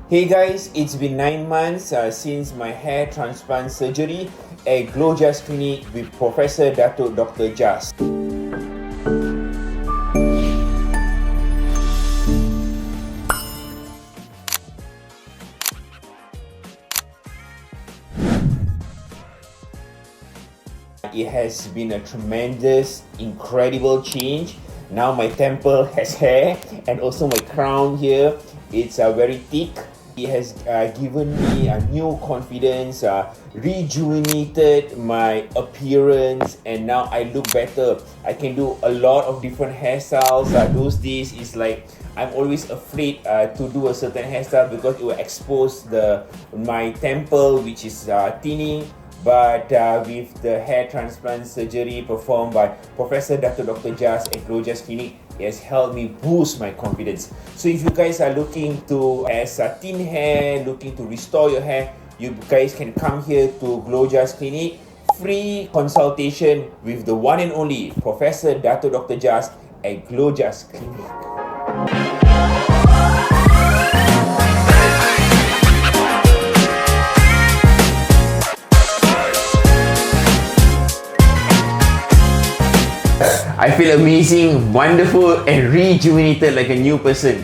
Hey guys, it's been 9 months since my hair transplant surgery at GLOJAS Clinic with Professor Dr. Jas. It has been a tremendous, incredible change. Now my temple has hair and also my crown here, it's very thick. It has given me a new confidence, rejuvenated my appearance, and now I look better. I can do a lot of different hairstyles. Those days is like I'm always afraid to do a certain hairstyle because it will expose my temple, which is thinning. But with the hair transplant surgery performed by Professor Dr. Jas at GLOJAS Clinic, it has helped me boost my confidence. So if you guys are looking to thin hair, looking to restore your hair, you guys can come here to GLOJAS Clinic. Free consultation with the one and only Professor Dr. Jas at GLOJAS Clinic. I feel amazing, wonderful, and rejuvenated like a new person.